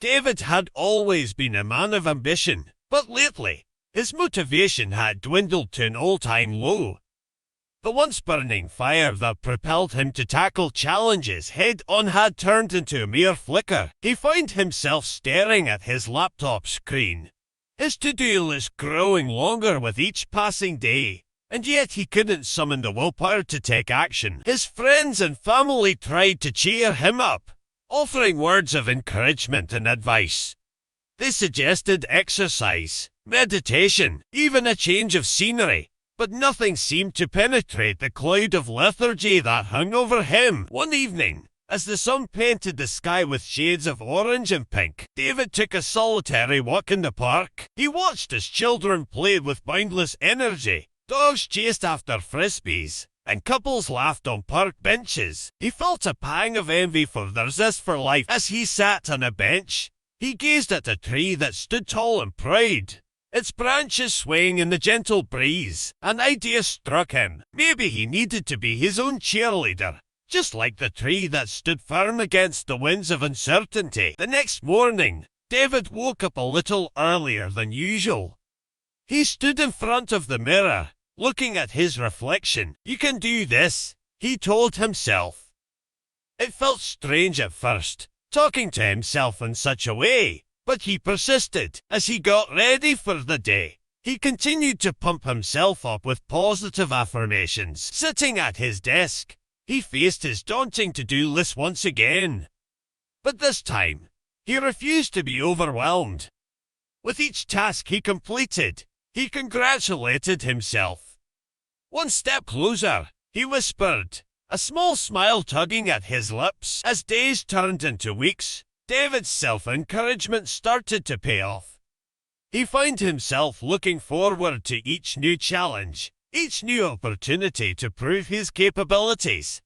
David had always been a man of ambition, but lately, his motivation had dwindled to an all-time low. The once burning fire that propelled him to tackle challenges head-on had turned into a mere flicker. He found himself staring at his laptop screen, his to-do list growing longer with each passing day, and yet he couldn't summon the willpower to take action. His friends and family tried to cheer him up, offering words of encouragement and advice. They suggested exercise, meditation, even a change of scenery, but nothing seemed to penetrate the cloud of lethargy that hung over him. One evening, as the sun painted the sky with shades of orange and pink, David took a solitary walk in the park. He watched as children played with boundless energy, dogs chased after frisbees, and couples laughed on park benches. He felt a pang of envy for their zest for life. As he sat on a bench, he gazed at a tree that stood tall and proud, its branches swaying in the gentle breeze. An idea struck him. Maybe he needed to be his own cheerleader, just like the tree that stood firm against the winds of uncertainty. The next morning, David woke up a little earlier than usual. He stood in front of the mirror, looking at his reflection. "You can do this," he told himself. It felt strange at first, talking to himself in such a way, but he persisted. As he got ready for the day, he continued to pump himself up with positive affirmations. Sitting at his desk, he faced his daunting to-do list once again. But this time, he refused to be overwhelmed. With each task he completed, he congratulated himself. "One step closer," he whispered, a small smile tugging at his lips. As days turned into weeks, David's self-encouragement started to pay off. He found himself looking forward to each new challenge, each new opportunity to prove his capabilities.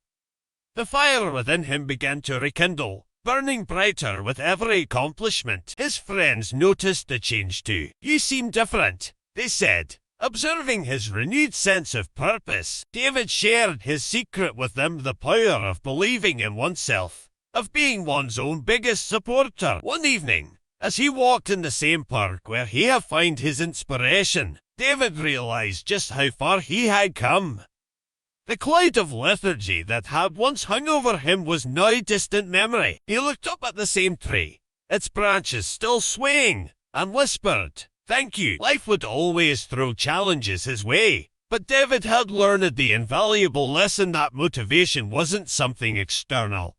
The fire within him began to rekindle, burning brighter with every accomplishment. His friends noticed the change too. "You seem different," they said, observing his renewed sense of purpose. David shared his secret with them: the power of believing in oneself, of being one's own biggest supporter. One evening, as he walked in the same park where he had found his inspiration, David realized just how far he had come. The cloud of lethargy that had once hung over him was now distant memory. He looked up at the same tree, its branches still swaying, and whispered, "Thank you." Life would always throw challenges his way, but David had learned the invaluable lesson that motivation wasn't something external.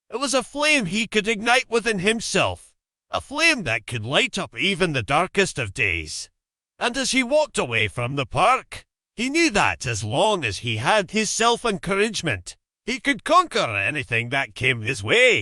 It was a flame he could ignite within himself, a flame that could light up even the darkest of days. And as he walked away from the park, he knew that as long as he had his self-encouragement, he could conquer anything that came his way.